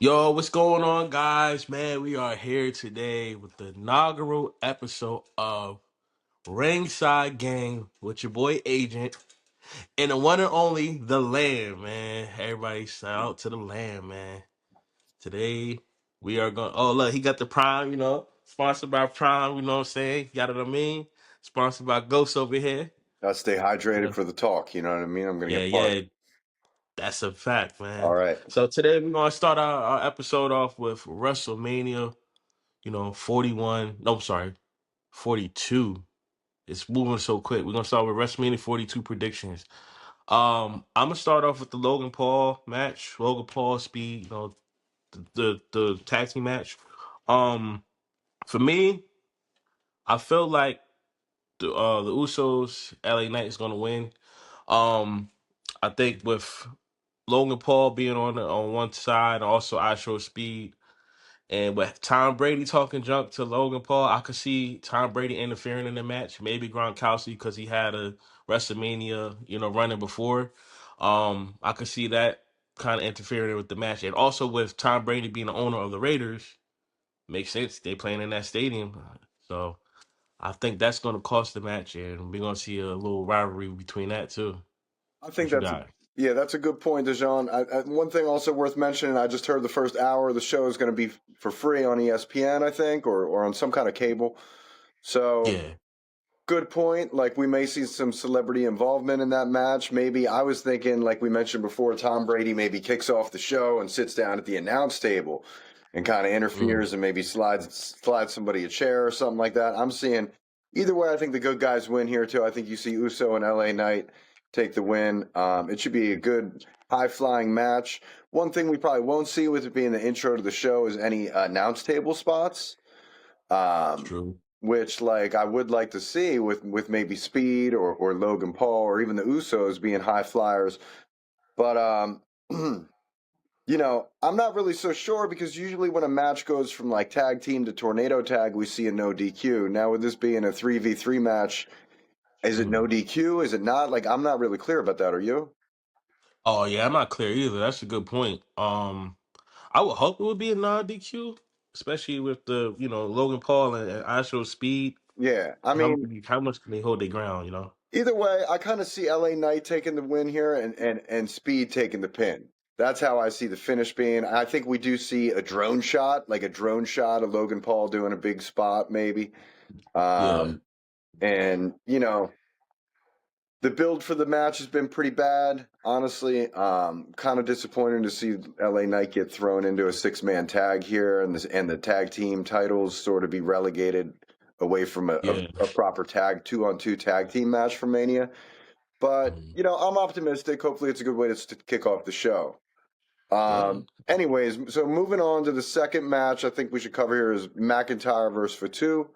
Yo, what's going on, guys? Man, we are here today with the inaugural episode of Ringside Gang with your boy Agent and the one and only The Lamb, man. Everybody shout out to The Lamb, man. Today, we are going. Oh, look, he got the Prime, sponsored by Prime, you know what I'm saying? Got what I mean? Sponsored by Ghost over here. Gotta stay hydrated Yeah, for the talk. You know what I mean? I'm gonna yeah, get parched. yeah. That's a fact, All man. right. So today, we're going to start our episode off with WrestleMania. 41. No, I'm sorry, 42. It's moving so quick. We're gonna start with WrestleMania 42 predictions. I'm gonna start off with the Logan Paul match. Logan Paul Speed, the tag team match. Um, for me, I feel like the Usos, LA Knight is gonna win. Um, I think with Logan Paul being on one side, also I show Speed. And with Tom Brady talking junk to Logan Paul, I could see Tom Brady interfering in the match. Maybe Gronkowski because he had a WrestleMania, running before. I could see that kind of interfering with the match, and also with Tom Brady being the owner of the Raiders, makes sense. They playing in that stadium, so I think that's going to cost the match, and we're going to see a little rivalry between that too. I think What you that's got? yeah, that's a good point, Dejan. One thing also worth mentioning. I just heard the first hour of the show is going to be for free on ESPN, I think, or on some kind of cable. So Yeah, good point. Like we may see some celebrity involvement in that match. Maybe I was thinking, like we mentioned before, Tom Brady maybe kicks off the show and sits down at the announce table and kind of mm, interferes and maybe slides somebody a chair or something like that. I'm seeing either way. I think the good guys win here too. I think you see Uso and LA Knight take the win. It should be a good high flying match. One thing we probably won't see with it being the intro to the show is any announce table spots. it's Um, true. which like I would like to see with maybe Speed or Logan Paul or even the Usos being high flyers. But I'm not really so sure because usually when a match goes from like tag team to tornado tag, we see a no DQ. Now with this being a 3v3 match, is it no Mm. DQ? Is it not? Like I'm not really clear about that. Are you? Oh yeah, I'm not clear either. That's a good point. I would hope it would be a non DQ, especially with the Logan Paul and Astro Speed. Yeah. I How mean, how much can they hold their ground? either way, I kind of see LA Knight taking the win here and Speed taking the pin. That's how I see the finish being. I think we do see a drone shot, like a drone shot of Logan Paul doing a big spot, maybe. Yeah, Um, and the build for the match has been pretty bad, honestly. Kind of disappointing to see LA Knight get thrown into a six-man tag here, and the tag team titles sort of be relegated away from yeah, a proper tag 2-on-2 tag team match for Mania. But mm, I'm optimistic. Hopefully, it's a good way to kick off the show. yeah. Anyways, so moving on to the second match, I think we should cover here is McIntyre versus Fatu.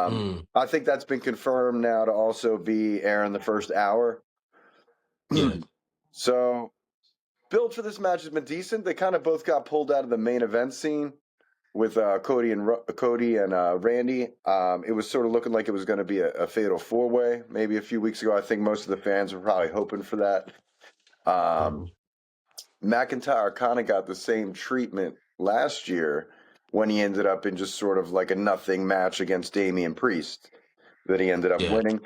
Mm, I think that's been confirmed now to also be airing the first hour. yeah, So, build for this match has been decent. They kind of both got pulled out of the main event scene with Cody and Randy. It was sort of looking like it was going to be a fatal four way maybe a few weeks ago. I think most of the fans were probably hoping for that. Um, mm, McIntyre kind of got the same treatment last year when he ended up in just sort of like a nothing match against Damian Priest that he ended up yeah, winning.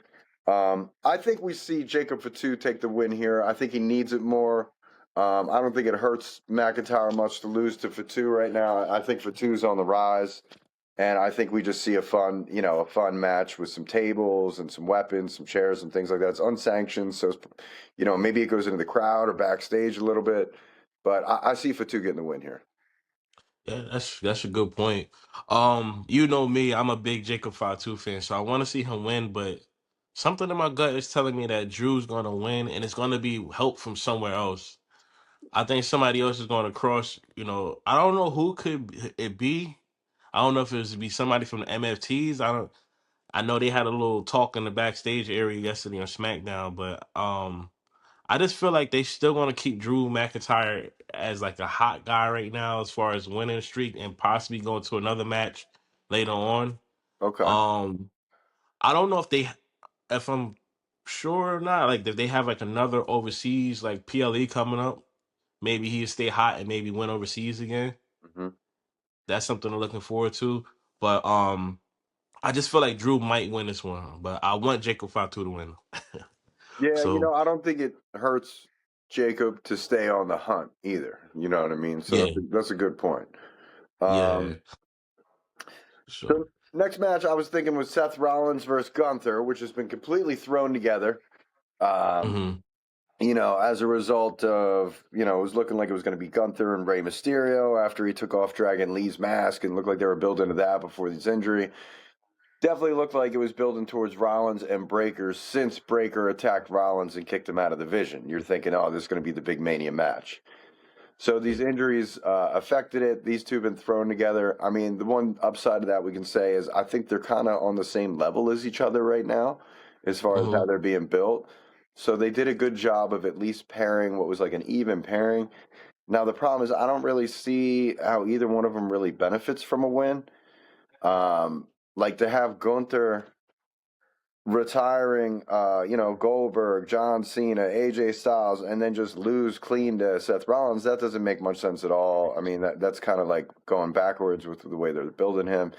I think we see Jacob Fatu take the win here. I think he needs it more. I don't think it hurts McIntyre much to lose to Fatu right now. I think Fatu's on the rise, and I think we just see a fun match with some tables and some weapons, some chairs and things like that. It's unsanctioned, so maybe it goes into the crowd or backstage a little bit. But I see Fatu getting the win here. yeah. That's a good point. You know me, I'm a big Jacob Fatu fan, so I want to see him win, but something in my gut is telling me that Drew's gonna win, and it's gonna be help from somewhere else. I think somebody else is going to cross. I don't know who could it be. I don't know if it was be somebody from the MFTs. I don't. I know they had a little talk in the backstage area yesterday on SmackDown, but I just feel like they still going to keep Drew McIntyre as like a hot guy right now as far as winning streak and possibly going to another match later on. Okay. Um, I don't know if I'm sure or not. Like if they have like another overseas like PLE coming up. maybe he'll stay hot and maybe win overseas again. Hmm. That's something I'm looking forward to. But I just feel like Drew might win this one, but I want Jacob Fatu to win. Yeah, So I don't think it hurts Jacob to stay on the hunt either. You know what I mean? So yeah, that's a good point. yeah, Um, sure. so next match I was thinking was Seth Rollins versus Gunther, which has been completely thrown together. Um, Hmm. as a result of, it was looking like it was going to be Gunther and Rey Mysterio after he took off Dragon Lee's mask and looked like they were building to that before his injury. Definitely looked like it was building towards Rollins and Breakker since Breakker attacked Rollins and kicked him out of the Vision. You're thinking, oh, this is going to be the big Mania match. So these Yeah. injuries affected it. These two have been thrown together. I mean, the one upside of that we can say is I think they're kind of on the same level as each other right now as far as how Hmm. they're being built. So they did a good job of at least pairing what was like an even pairing. Now, the problem is I don't really see how either one of them really benefits from a win. Like to have Gunther retiring, Goldberg, John Cena, AJ Styles, and then just lose clean to Seth Rollins, that doesn't make much sense at all. I mean, that's kind of like going backwards with the way they're building him.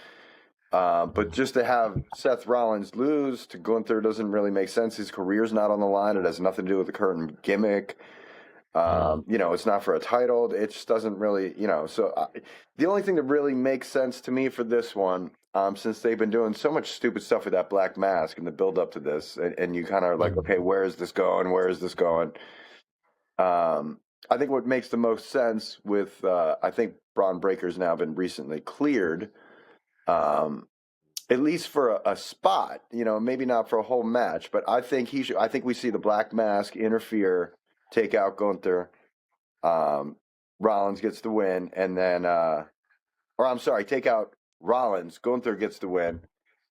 But just to have Seth Rollins lose to Gunther doesn't really make sense. His career's not on the line. It has nothing to do with the current gimmick. Hmm. It's not for a title. It just doesn't really, the only thing that really makes sense to me for this one, since they've been doing so much stupid stuff with that black mask and the build up to this, and you kind of like, Hmm. okay, where is this going? Where is this going? I think what makes the most sense with, I think Braun Breaker's now been recently cleared, um, at least for a spot, maybe not for a whole match, but I think he should. I think we see the black mask interfere, take out Gunther. Um, Rollins gets the win, and then, or I'm sorry, take out Rollins. Gunther gets the win,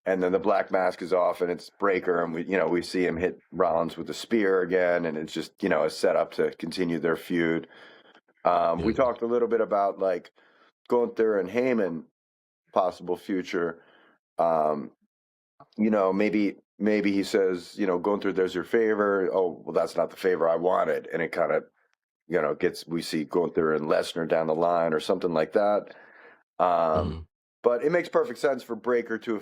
and then the black mask is off, and it's Breaker, and we see him hit Rollins with a spear again, and it's just a setup to continue their feud. We Yeah. talked a little bit about like Gunther and Heyman possible future. Um, maybe he says, Gunther, there's your favor. Oh, well, that's not the favor I wanted, and it kind of we see Gunther and Lesnar down the line or something like that. Um, Hmm. but it makes perfect sense for Breaker to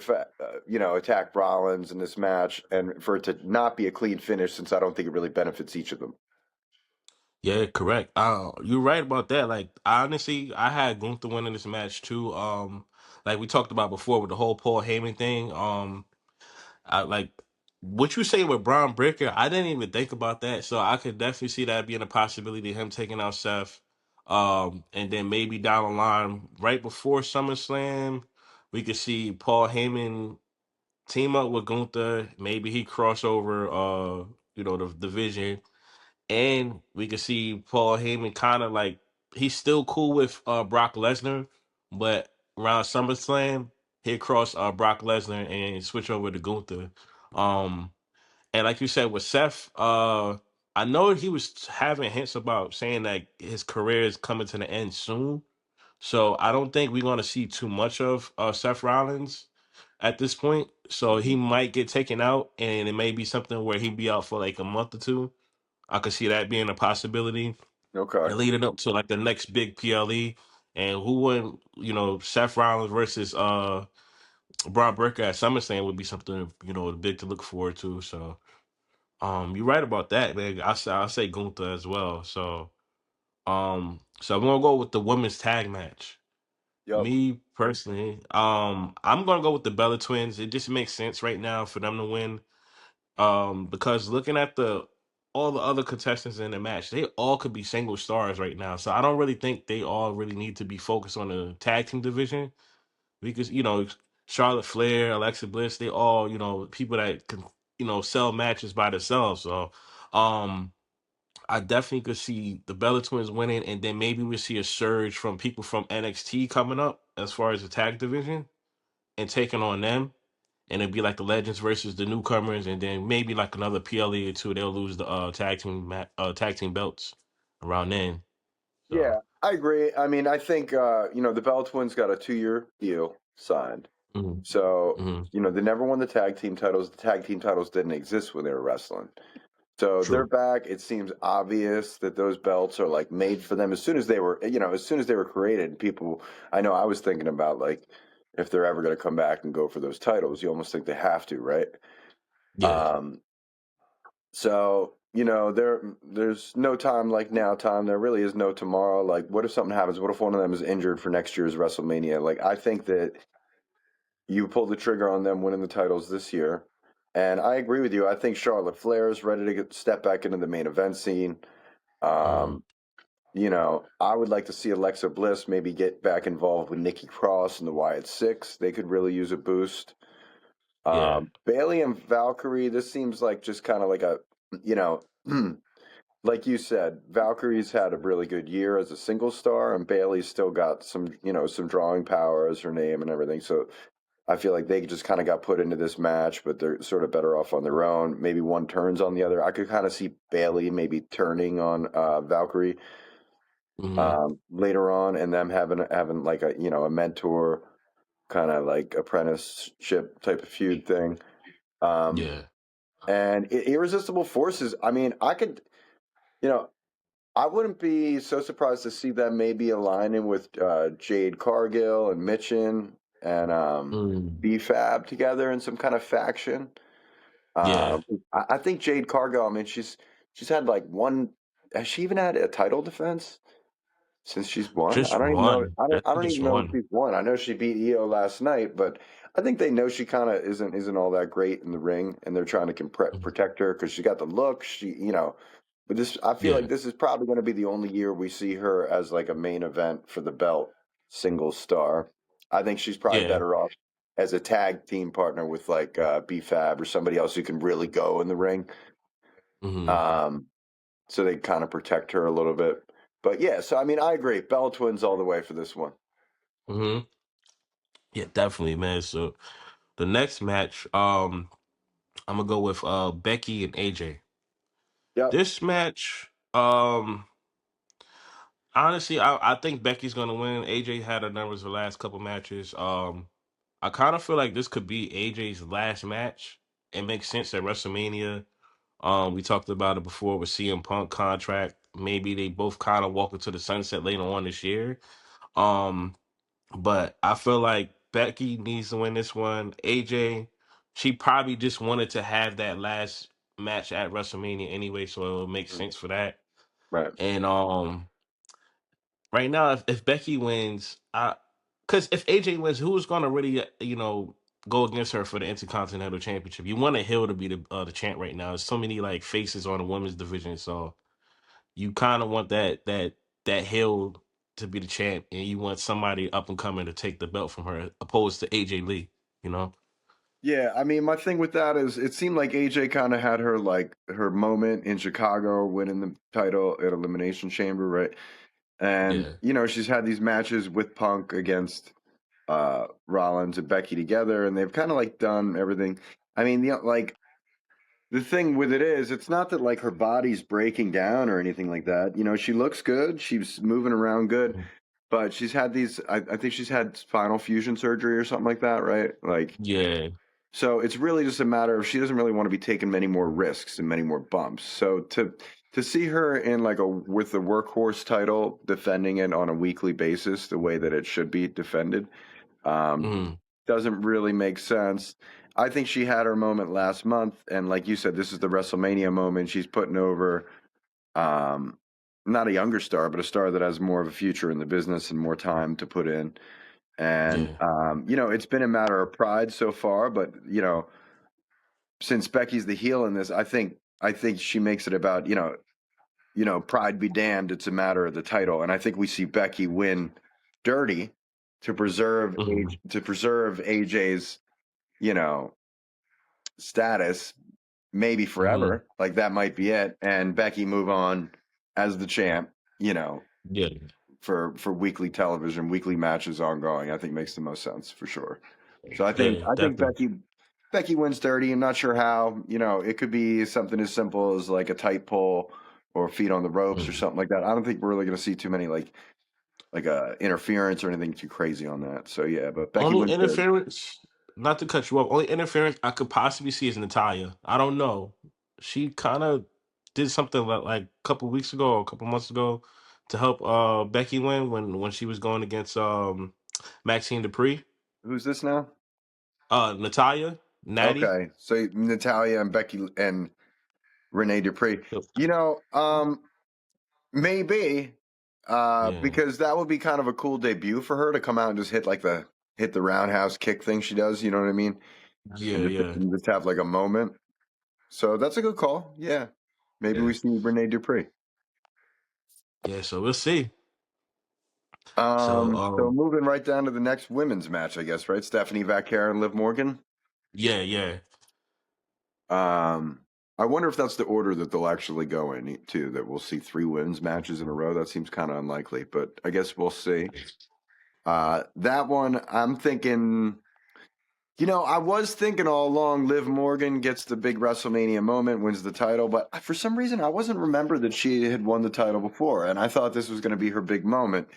attack Rollins in this match and for it to not be a clean finish since I don't think it really benefits each of them. Yeah, correct. You're right about that. Like, honestly, I had Gunther winning this match too. Like we talked about before with the whole Paul Heyman thing. I like what you say with Braun Breaker. I didn't even think about that, so I could definitely see that being a possibility. Him taking out Seth, and then maybe down the line, right before SummerSlam, we could see Paul Heyman team up with Gunther. Maybe he cross over, the division, and we could see Paul Heyman kind of like he's still cool with Brock Lesnar, but around SummerSlam he'll cross Brock Lesnar and switch over to Gunther. Um, and like you said with Seth, I know he was having hints about saying that his career is coming to the end soon. So I don't think we're gonna see too much of Seth Rollins at this point. So he Mhm. might get taken out, and it may be something where he'd be out for like a month or two. I could see that being a possibility Okay. and leading up to like the next big PLE. And who wouldn't, Seth Rollins versus Braun Breaker at SummerSlam would be something, big to look forward to. So you're right about that, man. I say Gunther as well. So I'm gonna go with the women's tag match. Yep. Me personally, I'm gonna go with the Bella Twins. It just makes sense right now for them to win. Because looking at the all the other contestants in the match, they all could be single stars right now. So I don't really think they all really need to be focused on the tag team division because Charlotte Flair, Alexa Bliss, they all people that can sell matches by themselves. So um, I definitely could see the Bella Twins winning, and then maybe we see a surge from people from NXT coming up as far as the tag division and taking on them, and it'd be like the legends versus the newcomers, and then maybe like another PLE or two. They'll lose the tag team belts around then. So, Yeah, I agree. I mean, I think the Bell Twins got a 2-year deal signed. mhm, So, mhm, they never won the tag team titles. The tag team titles didn't exist when they were wrestling. So they're True. back. It seems obvious that those belts are like made for them as soon as they were, as soon as they were created. People, I know I was thinking about like if they're ever going to come back and go for those titles, you almost think they have to, right? Yeah. Um, so there's no time like now time. There really is no tomorrow. Like, what if something happens? What if one of them is injured for next year's WrestleMania? Like, I think that you pull the trigger on them winning the titles this year. And I agree with you. I think Charlotte Flair is ready to step back into the main event scene. Mm, Um, I would like to see Alexa Bliss maybe get back involved with Nikki Cross and the Wyatt Six. They could really use a boost. yeah. Bailey and Valkyrie, this seems like just kind of like a, you know, like you said, Valkyrie's had a really good year as a single star, and Bailey's still got some drawing power as her name and everything. So I feel like they just kind of got put into this match, but they're sort of better off on their own. Maybe one turns on the other. I could kind of see Bailey maybe turning on Valkyrie Hmm. later on, and them having like a mentor kind of like apprenticeship type of feud thing. Um, Yeah. and Irresistible Forces. I mean, you know, I wouldn't be so surprised to see them maybe aligning with Jade Cargill and Mitchin and Mm, BFAB together in some kind of faction. yeah. I think Jade Cargill. I mean, she's had like one. Has she even had a title defense since she's won? I Just don't even know. one. I Definitely don't just even know if one. she's won. I know she beat Io last night, but I think they know she kind of isn't all that great in the ring, and they're trying to Mhm. protect her because she got the look. But I feel like Yeah. this is probably going to be the only year we see her as like a main event for the belt, single star. I think she's probably Yeah. better off as a tag team partner with like B-Fab or somebody else who can really go in the ring. Hmm. Um, so they kind of protect her a little bit. But yeah, so I mean, I agree. Bell twins all the way for this one. Hmm. Yeah, definitely, man. So the next match, I'm gonna go with Becky and AJ. Yep. This match, honestly, I think Becky's gonna win. AJ had her numbers the last couple matches. I kind of feel like this could be AJ's last match. It makes sense at WrestleMania. We talked about it before with CM Punk contract. Maybe they both kind of walk into the sunset later on this year. Um, but I feel like Becky needs to win this one. AJ, she probably just wanted to have that last match at WrestleMania anyway, so it would make Mm, sense for that. right. And right now, if Becky wins, because if AJ wins, who's gonna really go against her for the Intercontinental Championship? You want a heel to be the champ right now. There's so many like faces on the women's division, so you kind of want that heel to be the champ, and you want somebody up and coming to take the belt from her, opposed to AJ Lee. You know? Yeah, I mean, my thing with that is it seemed like AJ kind of had her moment in Chicago winning the title at Elimination Chamber, right? And Yeah. she's had these matches with Punk against Rollins and Becky together, and they've kind of like done everything. I mean, the thing with it is, it's not that like her body's breaking down or anything like that. She looks good, she's moving around good, Mhm. but she's had these. I think she's had spinal fusion surgery or something like that, right? Like, Yeah. so it's really just a matter of she doesn't really want to be taking many more risks and many more bumps. So to see her in like a with the workhorse title defending it on a weekly basis the way that it should be defended um, Mm, doesn't really make sense. I think she had her moment last month, and like you said, this is the WrestleMania moment. She's putting over um, not a younger star, but a star that has more of a future in the business and more time to put in. And yeah. it's been a matter of pride so far, but since Becky's the heel in this, I think she makes it about pride be damned. It's a matter of the title, and I think we see Becky win dirty to preserve Hmm. AJ's you know status, maybe Hmm. forever. Like that might be it, and Becky move on as the champ. You know, Yeah. for weekly television, weekly matches ongoing. I think makes the most sense for sure. So I think Yeah. I think Definitely. Becky wins dirty. I'm not sure how. It could be something as simple as like a tight pull or feet on the ropes or Mm. something like that. I don't think we're really going to see too many like interference or anything too crazy on that. So yeah, but Becky Only wins dirty. interference, not to cut you off. Only interference I could possibly see is Natalia. I don't know. She kind of. did something like a couple weeks ago or a couple months ago to help Becky win when she was going against Maxine Dupree. Who's this now? Natalia, Natty. Okay, so Natalia and Becky and Renee Dupree. You know, maybe Yeah, because that would be kind of a cool debut for her to come out and just hit the roundhouse kick thing she does. You know what I mean? yeah, yeah, And just have like a moment. So that's a good call. Yeah, maybe yeah, we see Renee Dupree. yeah. So we'll see. So So moving right down to the next women's match, I guess, right? Stephanie Vaquer and Liv Morgan. yeah, yeah, Um, I wonder if that's the order that they'll actually go in too. That we'll see three women's matches in a row. That seems kind of unlikely, but I guess we'll see. That one, I'm thinking. You know, I was thinking all along, Liv Morgan gets the big WrestleMania moment, wins the title, but for some reason, I wasn't remember that she had won the title before, and I thought this was going to be her big moment.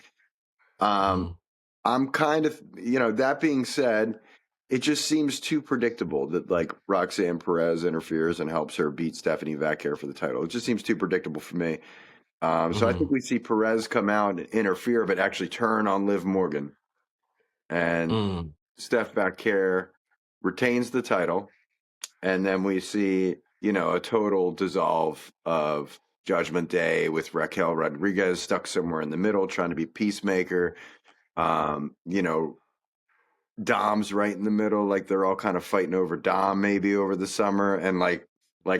Um, mm, I'm kind of, you know, that being said, it just seems too predictable that like Roxanne Perez interferes and helps her beat Stephanie Vaquer for the title. It just seems too predictable for me. So I think mm, we see Perez come out and interfere, but actually turn on Liv Morgan, and mm, Steph Vaquer retains the title, and then we see, you know, a total dissolve of Judgment Day with Raquel Rodriguez stuck somewhere in the middle, trying to be peacemaker. You know, Dom's right in the middle, like they're all kind of fighting over Dom maybe over the summer, and like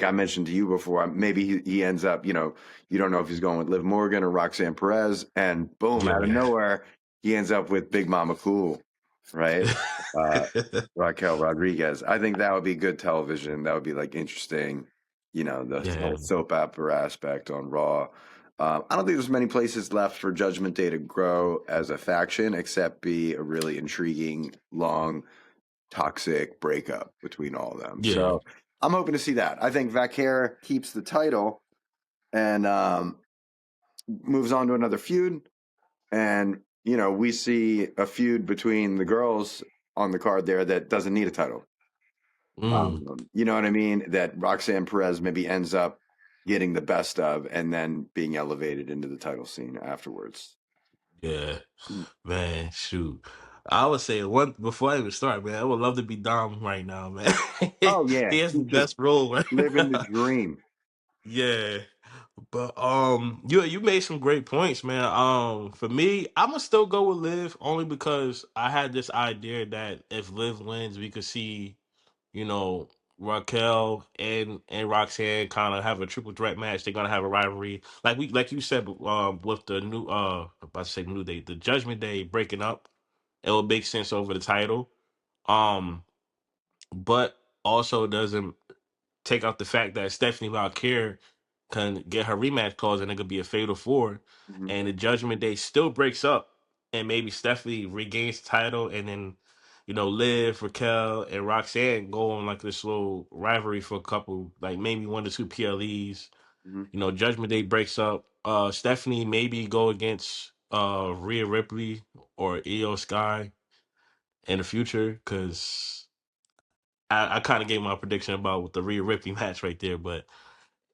I mentioned to you before, maybe he ends up, you know, you don't know if he's going with Liv Morgan or Roxanne Perez, and boom, out of yeah, nowhere, he ends up with Big Mama Cool, right? Uh, Raquel Rodriguez. I think that would be good television. That would be like interesting, you know, the yeah, whole soap opera aspect on Raw. I don't think there's many places left for Judgment Day to grow as a faction, except be a really intriguing, long, toxic breakup between all of them. yeah. So I'm hoping to see that. I think Vaquer keeps the title and moves on to another feud. And, you know, we see a feud between the girls on the card there that doesn't need a title. Mm, You know what I mean? That Roxanne Perez maybe ends up getting the best of and then being elevated into the title scene afterwards. yeah, Mm. man. Shoot, I would say one before I even start, man. I would love to be Dom right now, man. Oh yeah, He has the he's just best role, right? living the dream. Yeah, but you made some great points, man. For me, I'm gonna still go with Liv only because I had this idea that if Liv wins, we could see, you know, Raquel and Roxanne kind of have a triple threat match. They're gonna have a rivalry, like you said, with the new about to say new day, the Judgment Day breaking up. It would make sense over the title. Um, but also doesn't take out the fact that Stephanie Valkyrie can get her rematch clause and it could be a fatal four, Mhm. and the Judgment Day still breaks up, and maybe Stephanie regains the title, and then Liv, Raquel, and Roxanne go on like this little rivalry for a couple, like maybe 1 to 2 PLEs. Mhm. Judgment Day breaks up. Stephanie maybe go against Rhea Ripley or Io Sky in the future because I kind of gave my prediction about with the Rhea Ripley match right there, but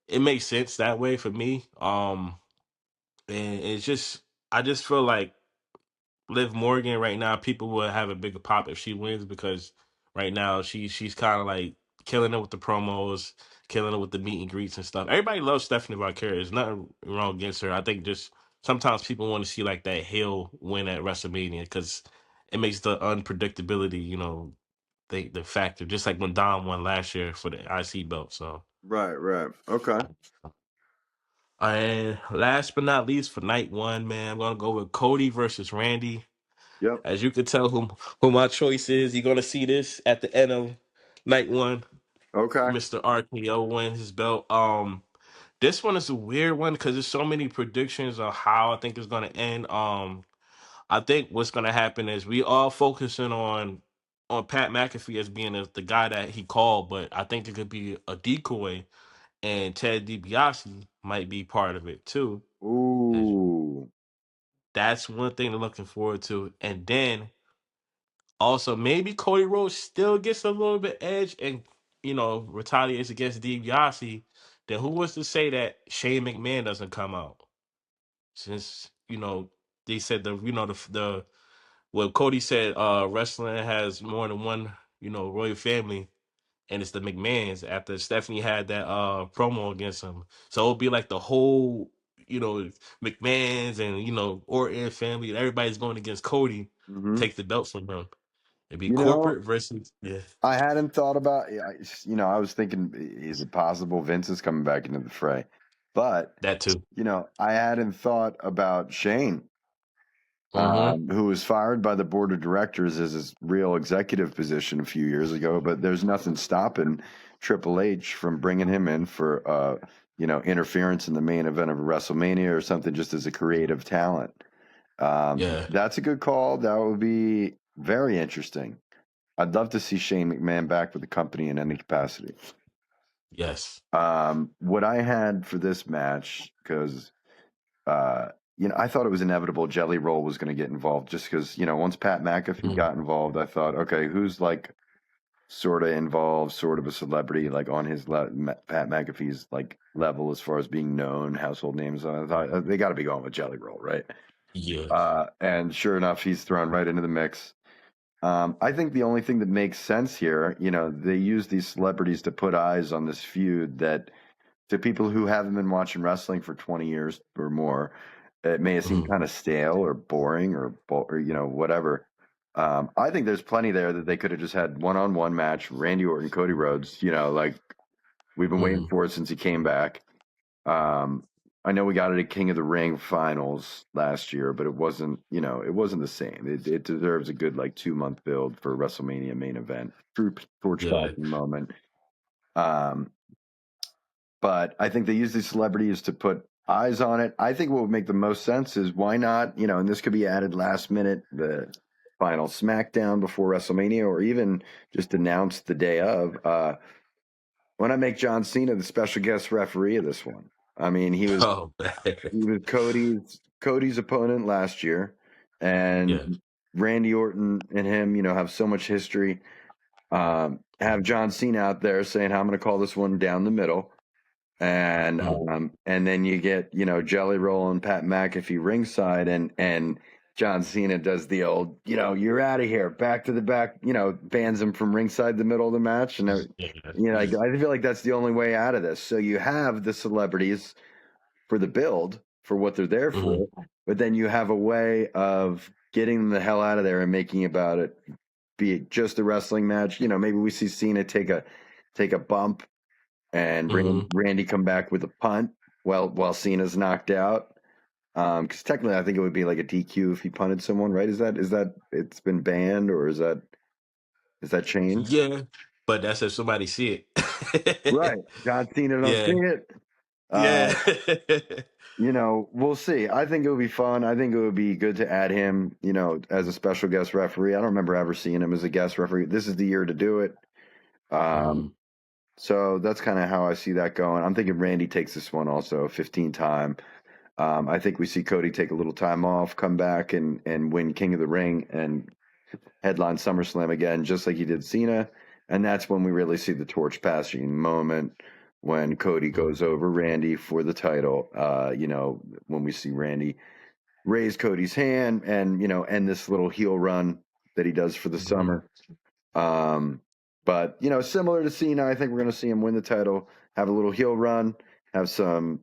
it makes sense that way for me. And it's just I just feel like Liv Morgan right now, people will have a bigger pop if she wins because right now she's kind of like killing it with the promos, killing it with the meet and greets and stuff. Everybody loves Stephanie Vaquer. There's nothing wrong against her. I think just sometimes people want to see like that heel win at WrestleMania because it makes the unpredictability, the factor. Just like when Dom won last year for the IC belt. So. Right, right. Okay. And last but not least, for night one, man, I'm gonna go with Cody versus Randy. Yep. As you can tell, who my choice is. You're gonna see this at the end of night one. Okay. Mr. RKO wins his belt. This one is a weird one because there's so many predictions on how I think it's gonna end. I think what's gonna happen is we all focusing on Pat McAfee as being the guy that he called, but I think it could be a decoy, and Ted DiBiase might be part of it too. As Ooh. That's one thing they're looking forward to. And then also maybe Cody Rhodes still gets a little bit edge and retaliates against DiBiase. then who was to say that Shane McMahon doesn't come out? Since they said the what Cody said, wrestling has more than one royal family, and it's the McMahons. After Stephanie had that promo against him, so it'll be like the whole McMahons and Orton family, and everybody's going against Cody, Hmm. take the belt from him. It'd be You know, corporate versus I hadn't thought about. I was thinking, is it possible Vince is coming back into the fray? But that too. I hadn't thought about Shane, Mm-hmm. who was fired by the board of directors as his real executive position a few years ago. But there's nothing stopping Triple H from bringing him in for, interference in the main event of WrestleMania or something, just as a creative talent. Yeah. That's a good call. That would be very interesting. I'd love to see Shane McMahon back with the company in any capacity. Yes. What I had for this match, because I thought it was inevitable Jelly Roll was going to get involved, just because once Pat McAfee Mm. got involved, I thought, okay, who's like sort of involved, sort of a celebrity, like on his Pat McAfee's like level as far as being known, household names. I thought they got to be going with Jelly Roll, right? Yeah. And sure enough, he's thrown right into the mix. I think the only thing that makes sense here, they use these celebrities to put eyes on this feud that to people who haven't been watching wrestling for 20 years or more, it may have seemed Mm. kind of stale or boring or whatever. I think there's plenty there that they could have just had one-on-one match, Randy Orton, Cody Rhodes, like we've been waiting Mm. for it since he came back. Um, I know we got it at King of the Ring finals last year, but it wasn't the same. It deserves a good like 2 month build for a WrestleMania main event, true torch Yeah. passing moment. Um, but I think they use these celebrities to put eyes on it. I think what would make the most sense is why not, and this could be added last minute, the final SmackDown before WrestleMania, or even just announced the day of. Why not make John Cena the special guest referee of this one? I mean, he was Oh, he was Cody's opponent last year, yeah. and Randy Orton and him, have so much history. Have John Cena out there saying, "I'm going to call this one down the middle," Mm. and then you get Jelly Roll and Pat McAfee ringside, and John Cena does the old, you're out of here, back to the back, bans him from ringside the middle of the match, and Yeah. I feel like that's the only way out of this. So you have the celebrities for the build for what they're there Mm. for, but then you have a way of getting them the hell out of there and making about it be it just a wrestling match. Maybe we see Cena take a bump and Mm. Randy come back with a punt while Cena's knocked out. Because technically, I think it would be like a DQ if he punted someone, right? Is that it's been banned, or is that changed? Yeah. But that's if somebody see Right. it. John Cena don't see Yeah. it. Uh, Yeah. we'll see. I think it would be fun. I think it would be good to add him, as a special guest referee. I don't remember ever seeing him as a guest referee. This is the year to do it. Mm. So that's kind of how I see that going. I'm thinking Randy takes this one also, 15 time. I think we see Cody take a little time off, come back and win King of the Ring and headline SummerSlam again, just like he did Cena. And that's when we really see the torch passing moment when Cody Mm. goes over Randy for the title. When we see Randy raise Cody's hand and, end this little heel run that he does for the Mhm. summer. Um, but, similar to Cena, I think we're going to see him win the title, have a little heel run, have some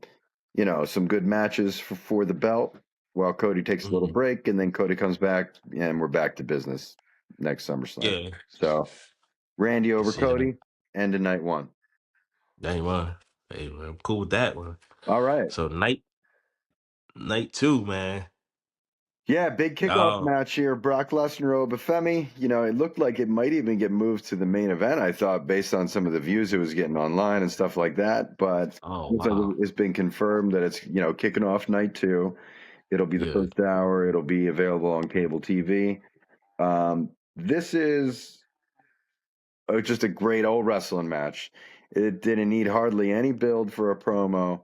good matches for the belt while Cody takes a little Mhm. break, and then Cody comes back, and we're back to business next SummerSlam. Yeah. So Randy Can over see that. Cody, end of night one. Hey man. Hey man. I'm cool with that one. All right. So night two, man. Yeah, big kickoff Oh, match here. Brock Lesnar, Obafemi. It looked like it might even get moved to the main event, I thought, based on some of the views it was getting online and stuff like that. But oh looks like wow. it's been confirmed that it's, kicking off night two. It'll be the Yeah. first hour. It'll be available on cable TV. This is just a great old wrestling match. It didn't need hardly any build for a promo.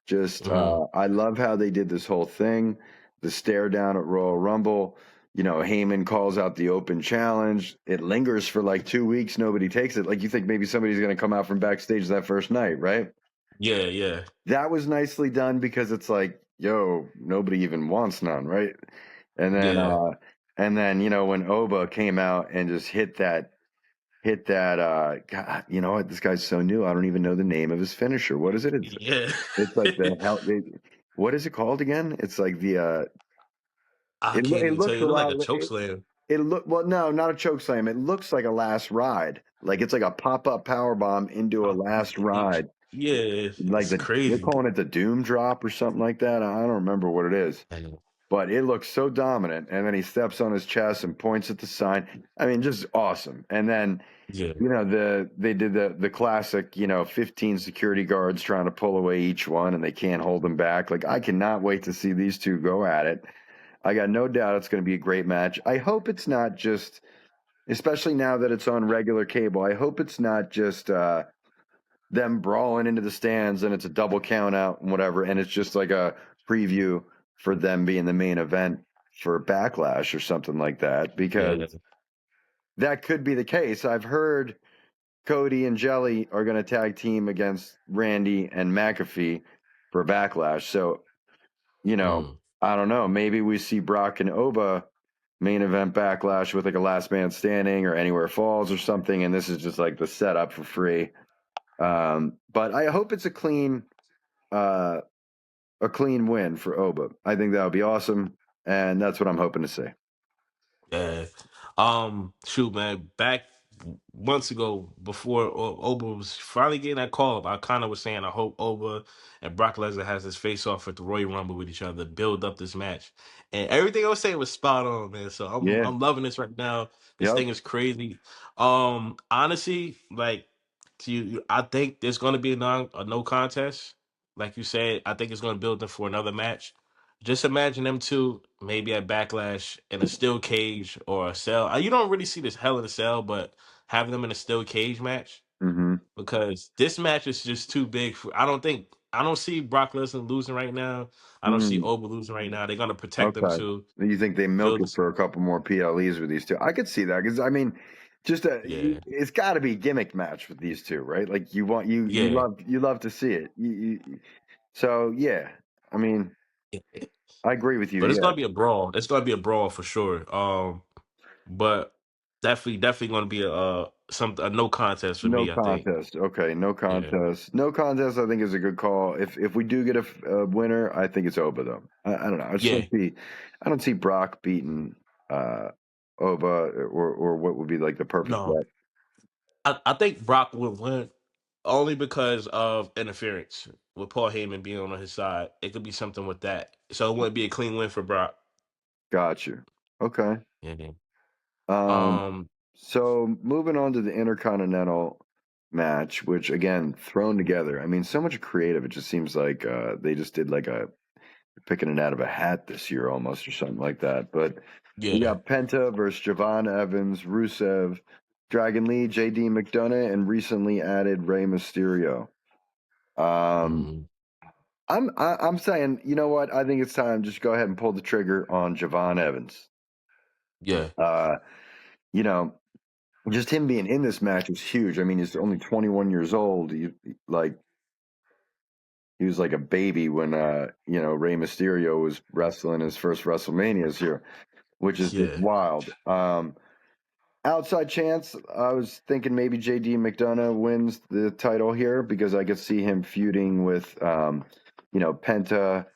Just, Mm-hmm. I love how they did this whole thing. The stare down at Royal Rumble. Heyman calls out the open challenge. It lingers for like 2 weeks. Nobody takes it. Like you think maybe somebody's going to come out from backstage that first night, right? Yeah, yeah, That was nicely done because it's like, yo, nobody even wants none, right? And then yeah, you know, when Oba came out and just hit that God, you know what, this guy's so new, I don't even know the name of his finisher. What is it? yeah. It's like the hell what is it called again? It's like the I can't it even tell looks you. a It look like lot a choke slam. it look well, no, not a choke slam. It looks like a last ride. Like it's like a pop-up power bomb into a last ride. Yeah, Like it's they're crazy. calling it the Doom Drop or something like that. I don't remember what it is. And, But it looks so dominant. And then he steps on his chest and points at the sign. I mean, just awesome. And then, yeah, you know, they did the classic, you know, 15 security guards trying to pull away each one and they can't hold them back. Like I cannot wait to see these two go at it. I got no doubt it's going to be a great match. I hope it's not just, especially now that it's on regular cable, I hope it's not just them brawling into the stands and it's a double count out and whatever, and it's just like a preview for them being the main event for Backlash or something like that, yeah, because that could be the case. I've heard Cody and Jelly are going to tag team against Randy and McAfee for Backlash. So, you know, mm, I don't know. Maybe we see Brock and Oba main event Backlash with like a last man standing or anywhere falls or something. And this is just like the setup for free. But I hope it's uh, a clean win for Oba. I think that would be awesome. And that's what I'm hoping to see. yeah. Shoot, man. Back months ago, before Oba was finally getting that call up, I kind of was saying I hope Oba and Brock Lesnar has this face off at the Royal Rumble with each other, build up this match, and everything I was saying was spot on, man. So Yeah. I'm loving this right now. This Yep. thing is crazy. Honestly, like I think there's going to be a no contest. Like you said, I think it's going to build them for another match. Just imagine them two maybe at Backlash in a steel cage or a cell. You don't really see this Hell in a Cell, but having them in a steel cage match Mm-hmm. because this match is just too big for. I don't see Brock Lesnar losing right now. I don't see Mm. Oba losing right now. They're gonna protect them Okay. too. You think they milk Build it this, for a couple more PLEs with these two? I could see that because I mean, yeah, it's got to be a gimmick match with these two, right? Like you want yeah, you love to see it. So yeah, I mean, yeah. I agree with you. But it's Yeah, gonna be a brawl. It's gonna be a brawl for sure. But definitely gonna be a no contest for no me. I think. contest. Okay, no Yeah, contest. No contest. I think is a good call. If we do get a winner, I think it's Oba though. I don't know. yeah. I don't see Brock beating uh, Oba or what would be like the perfect No, bet. I think Brock would win only because of interference with Paul Heyman being on his side. It could be something with that. So it wouldn't be a clean win for Brock. Got you. Okay. Yeah. Um. Um. So moving on to the Intercontinental match, which again thrown together. I mean, so much creative. It just seems like they just did like a picking it out of a hat this year almost or something like that. But we Yeah. got Penta versus Javon Evans, Rusev, Dragon Lee, JD McDonough, and recently added Rey Mysterio. Um, Mm, I'm saying, you know what? I think it's time. Just go ahead and pull the trigger on Javon Evans. yeah. Uh, you know, just him being in this match is huge. I mean, he's only 21 years old. Like he was like a baby when you know, Rey Mysterio was wrestling his first WrestleManias here, which is just Yeah. wild. Outside chance, I was thinking maybe JD McDonough wins the title here because I could see him feuding with, you know, Penta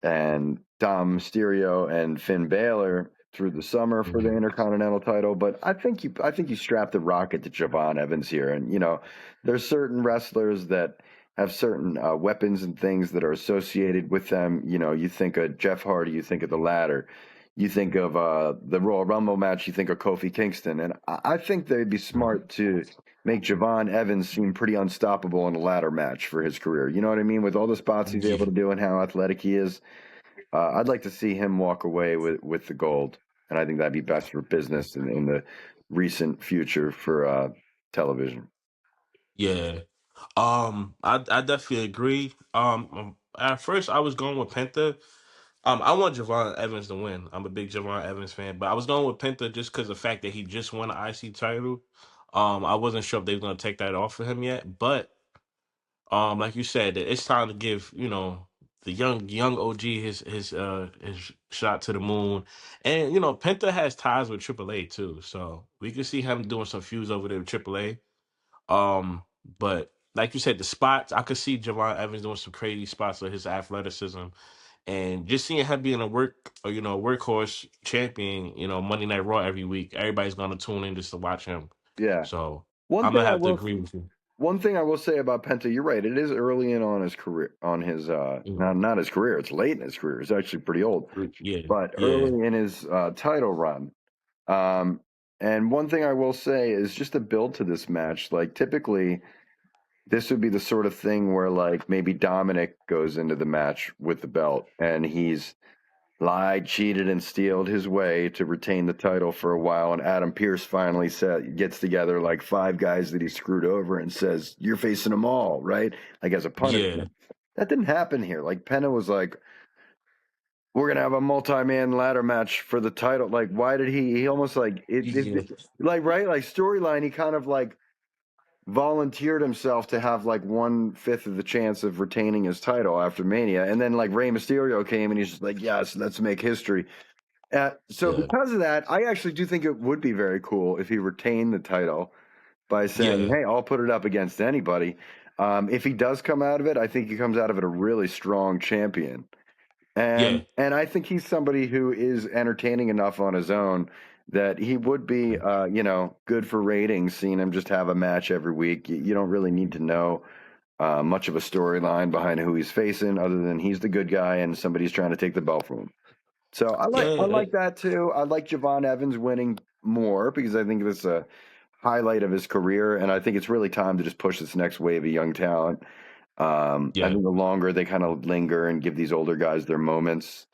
and Dom Mysterio and Finn Balor through the summer for the Mhm. Intercontinental title. But I think you strap the rocket to Javon Evans here, and you know, there's certain wrestlers that have certain weapons and things that are associated with them. You know, you think of Jeff Hardy, you think of the ladder. You think of the Royal Rumble match, you think of Kofi Kingston. And I think they'd be Mhm. smart to make Javon Evans seem pretty unstoppable in a ladder match for his career. You know what I mean? With all the spots he's able Yeah. to do and how athletic he is, I'd like to see him walk away with the gold. And I think that'd be best for business in the recent future for television. Yeah. I definitely agree. At first I was going with Penta. I want Javon Evans to win. I'm a big Javon Evans fan, but I was going with Penta just because of the fact that he just won an IC title. I wasn't sure if they were going to take that off for him yet, but Like you said, it's time to give, the young OG his shot to the moon. And Penta has ties with AAA too. So we could see him doing some feuds over there with AAA. But like you said, the spots, I could see Javon Evans doing some crazy spots with his athleticism. And just seeing him being a workhorse champion, Monday Night Raw every week, everybody's gonna tune in just to watch him. Yeah. So One I'm thing gonna I have to will agree with you. One thing I will say about Penta, you're right. It is early in on his career, on his Mhm. not his career. It's late in his career. It's actually pretty old, Yeah, but yeah, early in his title run. Um, and one thing I will say is just a build to this match. Like typically, this would be the sort of thing where like maybe Dominic goes into the match with the belt and he's lied, cheated, and stealed his way to retain the title for a while. And Adam Pearce finally gets together like five guys that he screwed over and says, "You're facing them all, right?" Like as a yeah, punishment. That didn't happen here. Like Penta was like, "We're gonna have a multi-man ladder match for the title." Like, why did he almost like yeah, like right like storyline? He kind of like volunteered himself to have like 1/5 of the chance of retaining his title after Mania, and then like Rey Mysterio came and he's just like, "Yes, let's make history." So yeah, because of that, I actually do think it would be very cool if he retained the title by saying, yeah, "Hey, I'll put it up against anybody." If he does come out of it, I think he comes out of it a really strong champion, yeah, and I think he's somebody who is entertaining enough on his own that he would be, good for ratings. Seeing him just have a match every week, you don't really need to know much of a storyline behind who he's facing, other than he's the good guy and somebody's trying to take the belt from him. So I yeah, like that too. I like Javon Evans winning more because I think that's a highlight of his career, and I think it's really time to just push this next wave of young talent. I yeah, think the longer they kind of linger and give these older guys their moments,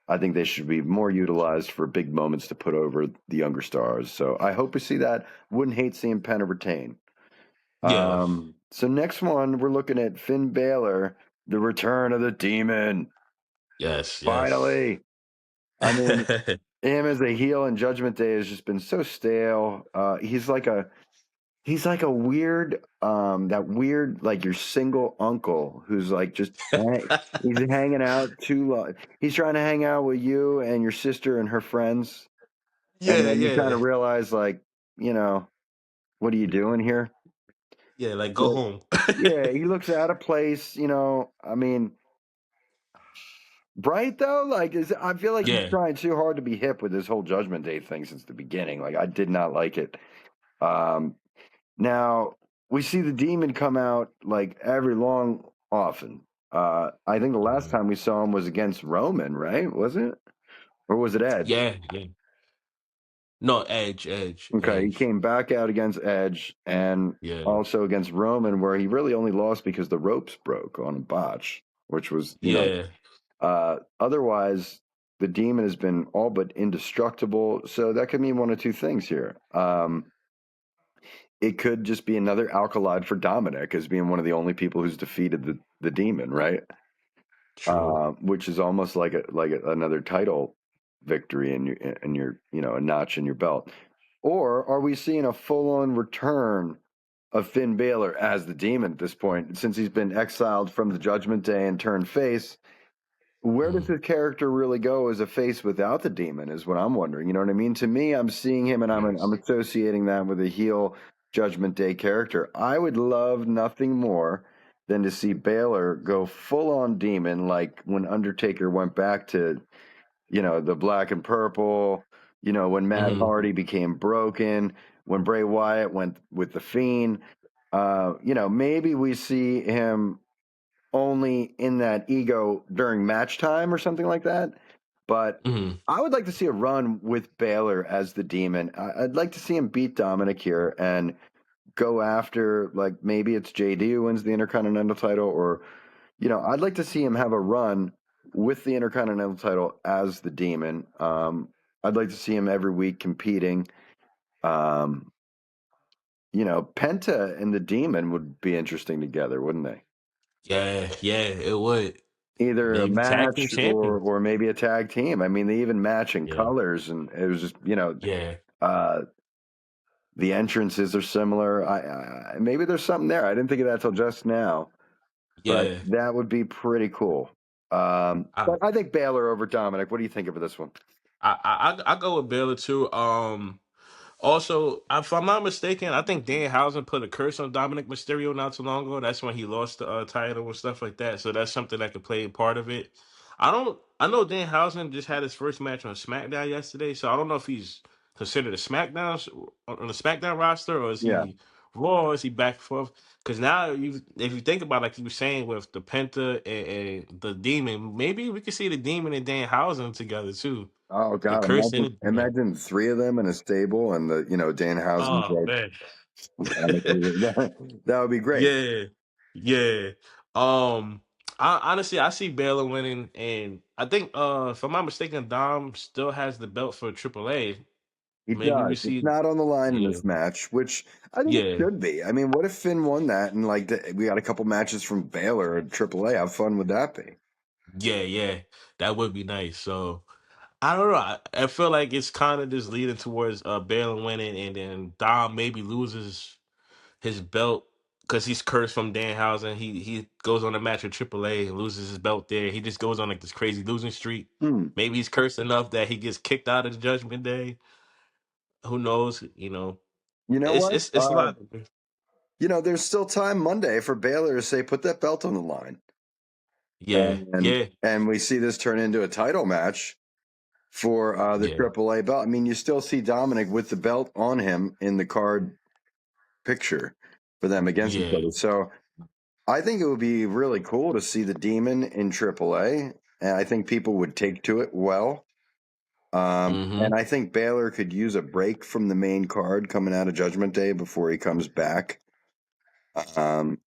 I think they should be more utilized for big moments to put over the younger stars. So I hope we see that. Wouldn't hate seeing Penn retain. yeah. So next one, we're looking at Finn Balor, the return of the Demon. Yes, yes. Finally, I mean, him as a heel in Judgment Day has just been so stale. He's like a weird, that weird, like your single uncle who's like he's hanging out too long. He's trying to hang out with you and your sister and her friends, and Yeah, then you kind yeah, of realize, like, you know, what are you doing here? yeah. Like go So, home. yeah, he looks out of place. I mean, Bright though, like, I feel like he's Yeah, trying too hard to be hip with this whole Judgment Day thing since the beginning. Like, I did not like it. Um, Now we see the demon come out like every long often. I think the last mhm. time we saw him was against Roman, right? Was it? Or was it Edge? Yeah, yeah. No, Edge, Edge, Okay, he Edge. came back out against Edge and Yeah, also against Roman, where he really only lost because the ropes broke on a botch, which was, yeah, otherwise the demon has been all but indestructible. So that could mean one of two things here. It could just be another alkaloid for Dominic as being one of the only people who's defeated the demon, right? true. Which is almost like another title victory in your a notch in your belt. Or are we seeing a full on return of Finn Balor as the demon at this point, since he's been exiled from the Judgment Day and turned face? Where does Mhm. his character really go as a face without the demon is what I'm wondering. You know what I mean? To me, I'm seeing him and I'm Yes. associating that with a heel Judgment Day character. I would love nothing more than to see Baylor go full on demon, like when Undertaker went back to, the black and purple, when Matt Hmm. Hardy became broken, when Bray Wyatt went with the Fiend. Maybe we see him only in that ego during match time or something like that. But Hmm. I would like to see a run with Baylor as the demon. I'd like to see him beat Dominic here and go after, like, maybe it's JD who wins the Intercontinental title, or, I'd like to see him have a run with the Intercontinental title as the demon. I'd like to see him every week competing. Um, Penta and the demon would be interesting together, wouldn't they? Yeah, yeah, it would. Either a Maybe tag team match or champions. maybe a tag team. I mean, they even match in Yeah, colors, and it was just yeah, uh, the entrances are similar. Maybe there's something there. I didn't think of that till just now. but Yeah. that would be pretty cool. I But I think Baylor over Dominic. What do you think of this one? I go with Baylor too. Also, if I'm not mistaken, I think Danhausen put a curse on Dominic Mysterio not too long ago. That's when he lost the title and stuff like that. So that's something that could play a part of it. I don't. I know Danhausen just had his first match on SmackDown yesterday, so I don't know if he's considered a SmackDown on the SmackDown roster, or is Yeah. he Raw? Or is he back and forth? Because now, if you think about it, like you were saying with the Penta and the Demon, maybe we could see the Demon and Danhausen together too. Oh The God, curse in imagine the Demon. imagine three of them in a stable, and Danhausen's Oh like man. that would be great. Yeah, yeah. Um, I honestly I see Baylor winning, and I think if I'm not mistaken, Dom still has the belt for AAA. He Maybe we does. It's see. not on the line in Yeah, this match, which I think it yeah, should be. I mean, what if Finn won that and we got a couple matches from Baylor at AAA? How fun would that be? yeah. That would be nice. So I don't know. I feel like it's kind of just leading towards Baylor winning, and then Dom maybe loses his belt because he's cursed from Danhausen. He goes on a match with AAA and loses his belt there. He just goes on like this crazy losing streak. Hmm. Maybe he's cursed enough that he gets kicked out of the Judgment Day. Who knows? You know It's what? it's it's a lot. There's still time Monday for Baylor to say put that belt on the line, Yeah, and yeah, and we see this turn into a title match for the yeah, AAA belt. I mean, you still see Dominic with the belt on him in the card picture for them against each yeah. other. So I think it would be really cool to see the Demon in AAA, and I think people would take to it well. And Mm-hmm. I think Baylor could use a break from the main card coming out of Judgment Day before he comes back. Um,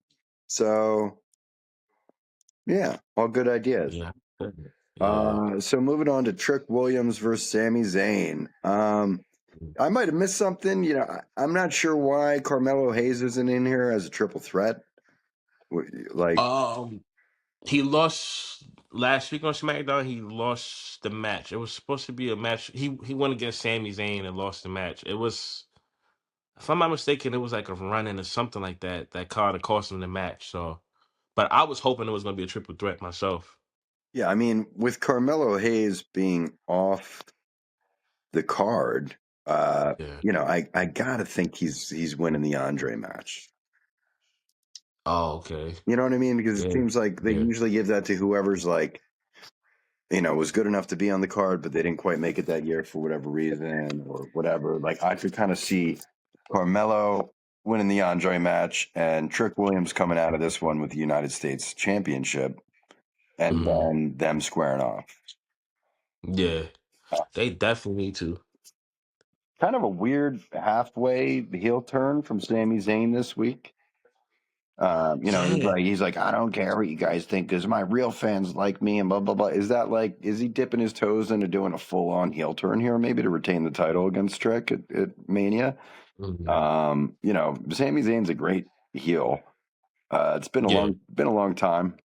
so yeah, all good ideas. Yeah. Yeah. So moving on to Trick Williams versus Sami Zayn. I might have missed something. I'm not sure why Carmelo Hayes isn't in here as a triple threat. Like, Um, he lost last week on SmackDown. He lost the match. It was supposed to be a match. He went against Sami Zayn and lost the match. It was, if I'm not mistaken, it was like a run in or something like that that kind of cost him the match. So, but I was hoping it was going to be a triple threat myself. yeah, I mean, with Carmelo Hayes being off the card, Yeah. I gotta think he's winning the Andre match. Oh, okay. You know what I mean? Because it Yeah. seems like they Yeah. usually give that to whoever's like, was good enough to be on the card, but they didn't quite make it that year for whatever reason or whatever. Like I could kind of see Carmelo winning the Andre match and Trick Williams coming out of this one with the United States Championship and Mhm. then them squaring off. Yeah. They definitely need to. Kind of a weird halfway heel turn from Sami Zayn this week. He's Yeah. like, I don't care what you guys think because my real fans like me and blah blah blah. Is he dipping his toes into doing a full on heel turn here, maybe to retain the title against Trick at Mania? Mhm. Sami Zayn's a great heel. It's Yeah. been a long time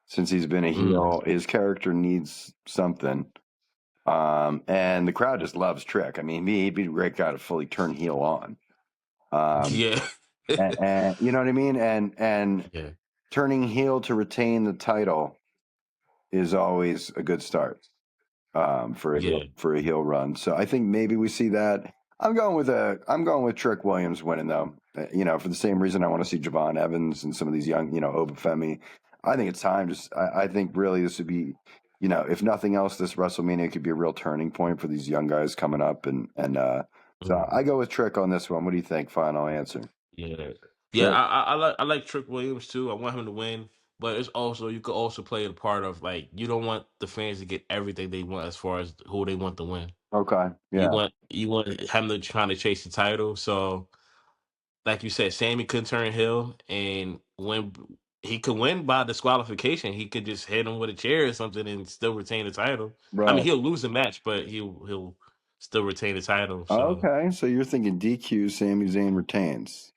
since he's been a Mm. heel. His character needs something. And the crowd just loves Trick. I mean, he'd be a great guy to fully turn heel on. Um, Yeah. and you know what I mean? And Yeah. turning heel to retain the title is always a good start Yeah. for a heel run. So I think maybe we see that. I'm going with Trick Williams winning though. For the same reason I want to see Javon Evans and some of these young, Obafemi. I think it's time. I think really this would be, if nothing else, this WrestleMania could be a real turning point for these young guys coming up. So I Mhm. go with Trick on this one. What do you think? Final answer. Yeah. Yeah. Trick. I like Trick Williams too. I want him to win. But it's also you could also play the part of like you don't want the fans to get everything they want as far as who they want to win. Okay. You Yeah. want you want him to trying to chase the title. So like you said, Sammy could turn heel, and when he could win by disqualification, he could just hit him with a chair or something and still retain the title. I mean, Right. he'll lose the match, but he'll still retain the title. So Okay. So you're thinking DQ, Sami Zayn retains.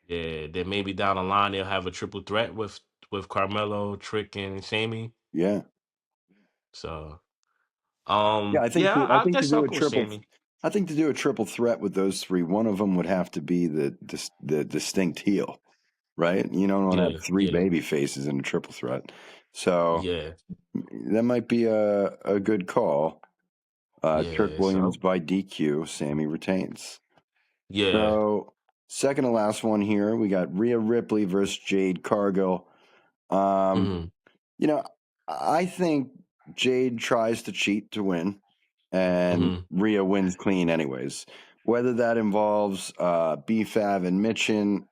yeah, then maybe down the line they'll have a triple threat with Carmelo, Trick, and Sammy. Yeah. So Yeah, yeah, I I think to guess do I'll a go with triple, Sammy. I think to do a triple threat with those three, one of them would have to be the distinct heel. right? You don't want to Yeah, have three yeah, baby faces in a triple threat. So yeah, that might be a good call. Trick yeah. Williams So by DQ. Sammy retains. yeah. So second to last one here, we got Rhea Ripley versus Jade Cargill. Um, Mm-hmm. you know, I think Jade tries to cheat to win, and Mm-hmm. Rhea wins clean anyways. Whether that involves B-Fab and Mitchin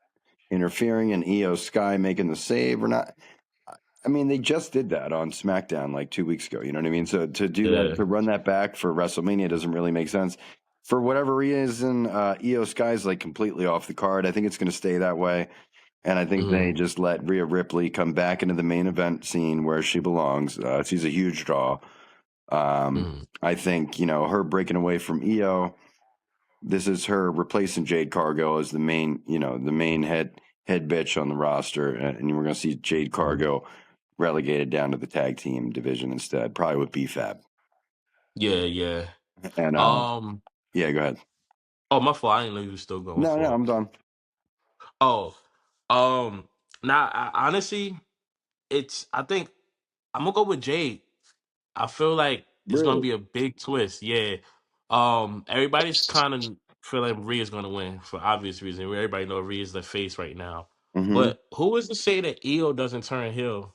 interfering and Io Sky making the save or not. I mean, they just did that on SmackDown like 2 weeks ago. You know what I mean? So to do that, Yeah. to run that back for WrestleMania doesn't really make sense. For whatever reason, Io Sky's like completely off the card. I think it's going to stay that way. And I think they Mm-hmm. just let Rhea Ripley come back into the main event scene where she belongs. She's a huge draw. Mm-hmm. I think, her breaking away from Io, this is her replacing Jade Cargill as the main, the main head bitch on the roster. And we're going to see Jade Mm-hmm. Cargill relegated down to the tag team division instead, probably with B-Fab. Yeah, yeah. And Um. yeah, go ahead. Oh, my fault. I didn't know you were still going No, for it. I'm done. Oh. Now, honestly, I think I'm gonna go with Jade. I feel like it's gonna Really? be a big twist. Yeah. Everybody's kind of feeling Rhea's gonna win for obvious reason. Everybody know Rhea's the face right now. Hmm. But who is to say that Io doesn't turn heel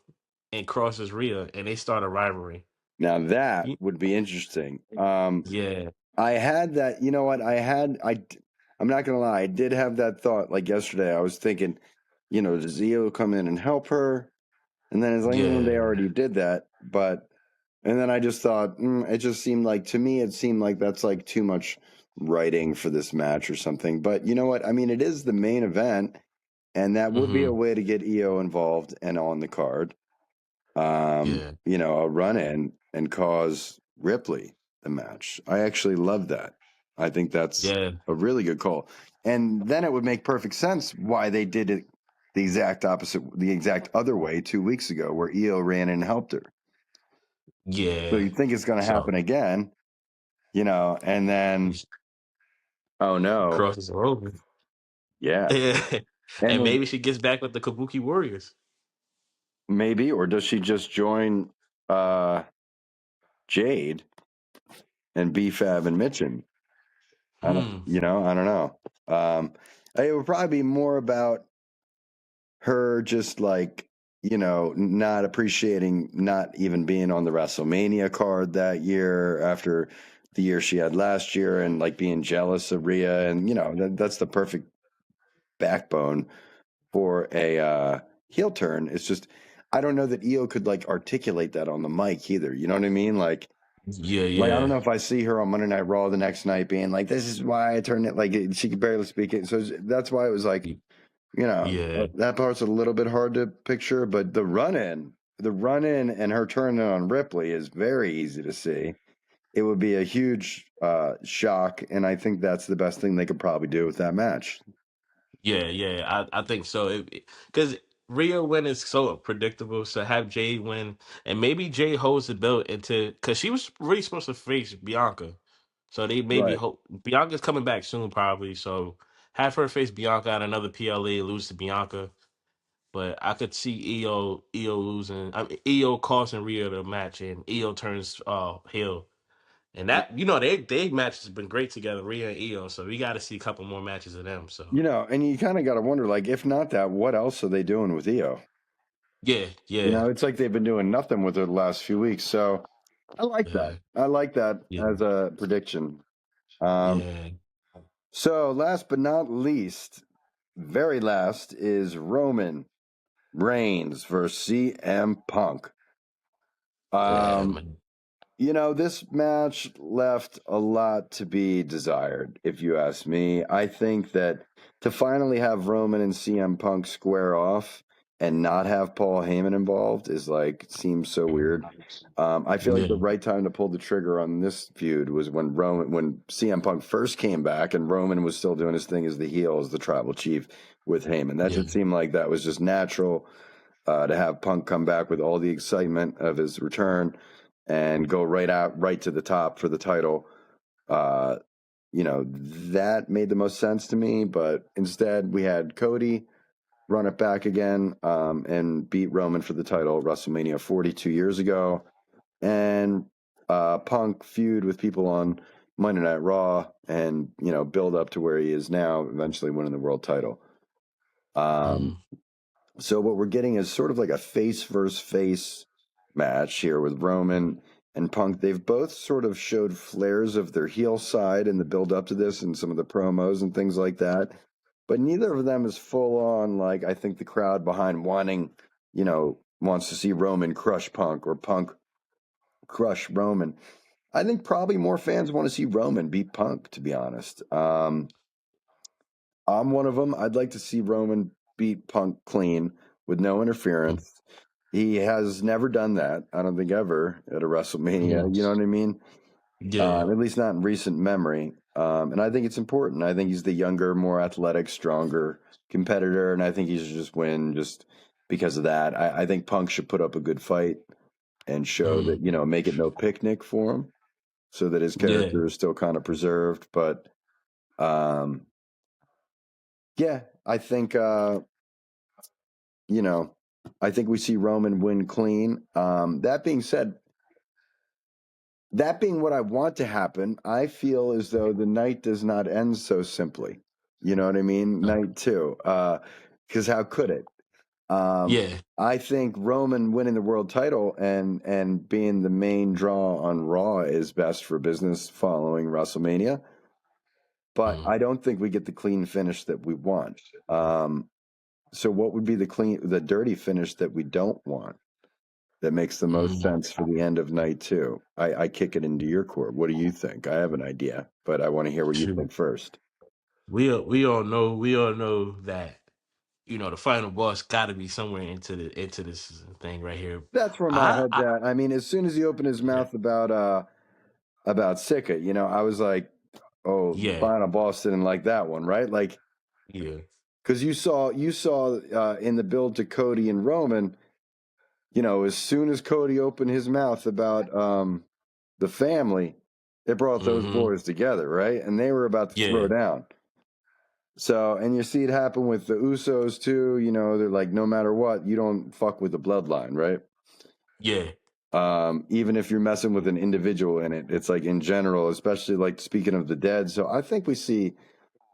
and crosses Rhea and they start a rivalry? Now that You- would be interesting. Yeah. I had that. You know what? I'm not gonna lie. I did have that thought. Like yesterday, I was thinking, does Io come in and help her? And then it's like, they Yeah. already did that. And then I just thought, it just seemed like, to me, it seemed like that's like too much writing for this match or something. But you know what? I mean, it is the main event, and that would be a Mm-hmm. way to get Io involved and on the card. Yeah. A run in and cause Ripley the match. I actually love that. I think that's Yeah. a really good call. And then it would make perfect sense why they did it the exact opposite, the exact other way 2 weeks ago, where Io ran in and helped her. So Yeah. you think it's going to So happen again, and then, oh she no, crosses her over. yeah. Yeah. And And then maybe she gets back with the Kabuki Warriors. maybe, or does she just join uh, Jade and B-Fab and Mitchin? Hmm. I don't know. It would probably be more about her just like, not appreciating not even being on the WrestleMania card that year after the year she had last year, and like being jealous of Rhea. And, that's the perfect backbone for a heel turn. It's just, I don't know that Io could like articulate that on the mic either. You know what I mean? Yeah, Like, I don't yeah. know if I see her on Monday Night Raw the next night being like, "This is why I turned it." Like, she could barely speak it, so that's why it was like, Yeah. that part's a little bit hard to picture. But the run in, and her turning on Ripley is very easy to see. It would be a huge shock, and I think that's the best thing they could probably do with that match. Yeah, yeah, I think so. Because Rhea win is so predictable. So have Jade win, and maybe Jade holds the belt into because she was really supposed to face Bianca. So they maybe Right. hope Bianca's coming back soon, probably. So have her face Bianca at another PLA, lose to Bianca. But I could see Io losing. I mean, Io costing Rhea the match, and Io turns heel. And that they match has been great together, Rhea and Io. So we got to see a couple more matches of them. So. And you kind of got to wonder, like, if not that, what else are they doing with Io? Yeah, yeah, It's like they've been doing nothing with her the last few weeks. So I like that. yeah, I like that yeah, as a prediction. Um, yeah. so last but not least, very last, is Roman Reigns versus CM Punk. Yeah, Um, man. This match left a lot to be desired, if you ask me. I think that to finally have Roman and CM Punk square off and not have Paul Heyman involved is like, seems so weird. I feel like the Yeah, right time to pull the trigger on this feud was when CM Punk first came back and Roman was still doing his thing as the heel, as the tribal chief with Heyman. That yeah, just seemed like that was just natural to have Punk come back with all the excitement of his return and go right to the top for the title. Uh, that made the most sense to me. But instead, we had Cody run it back again and beat Roman for the title at WrestleMania 42 years ago, and Punk feud with people on Monday Night Raw, and build up to where he is now, eventually winning the world title. Mm-hmm. So what we're getting is sort of like a face versus face match here with Roman and Punk. They've both sort of showed flares of their heel side in the build up to this and some of the promos and things like that. But neither of them is full on, like, I think the crowd behind wants to see Roman crush Punk or Punk crush Roman. I think probably more fans want to see Roman beat Punk, to be honest. I'm one of them. I'd like to see Roman beat Punk clean with no interference. He has never done that, I don't think, ever at a WrestleMania. You know what I mean? Yeah. At least not in recent memory. And I think it's important. I think he's the younger, more athletic, stronger competitor, and I think he should just win just because of that. I think Punk should put up a good fight and show Mm. that, make it no picnic for him so that his Yeah. character is still kind of preserved. But um, yeah, I think you know, I think we see Roman win clean. That being said, that being what I want to happen, I feel as though the night does not end so simply. You know what I mean? Uh, Night two. Because how could it? Um, yeah. I think Roman winning the world title and being the main draw on Raw is best for business following WrestleMania. But Mm. I don't think we get the clean finish that we want. Um, so what would be the dirty finish that we don't want? That makes the most Mm. sense for the end of night two. I kick it into your court. What do you think? I have an idea, but I want to hear what you Shoot. think first. We all know that the final boss got to be somewhere into this thing right here. That's where my I, head's I at. I mean, as soon as he opened his yeah mouth about Sika, I was like, oh, the yeah final boss didn't like that one, right? Like, yeah because you saw in the build to Cody and Roman, as soon as Cody opened his mouth about the family, it brought those mm-hmm. boys together, right? And they were about to throw yeah down. So, and you see it happen with the Usos too. They're like, no matter what, you don't fuck with the bloodline, right? yeah Even if you're messing with an individual in it, it's like in general, especially like speaking of the dead. So I think we see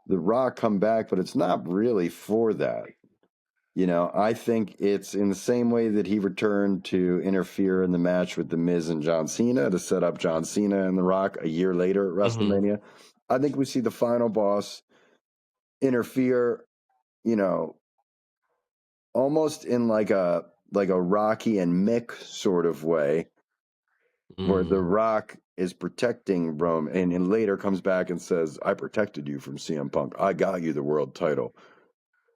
The Rock come back, but it's not really for that. I think it's in the same way that he returned to interfere in the match with The Miz and John Cena to set up John Cena and The Rock a year later at mm-hmm. WrestleMania. I think we see the final boss interfere, you know, almost in like a Rocky and Mick sort of way, where The Mm. Rock is protecting Rome and later comes back and says, I protected you from CM Punk. I got you the world title.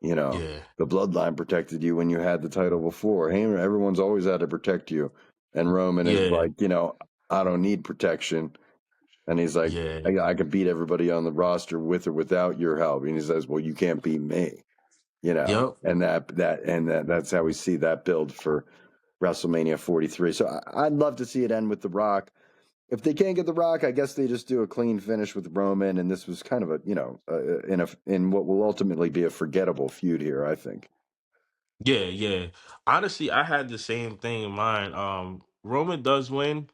You know, yeah the bloodline protected you when you had the title before. Hey, everyone's always had to protect you. And Roman is yeah like, I don't need protection. And he's like, yeah I can beat everybody on the roster with or without your help. And he says, well, you can't beat me. yep And that's how we see that build for WrestleMania 43. So I'd love to see it end with The Rock. If they can't get The Rock, I guess they just do a clean finish with Roman, and this was kind of in what will ultimately be a forgettable feud here, I think. yeah. Honestly, I had the same thing in mind. Roman does win.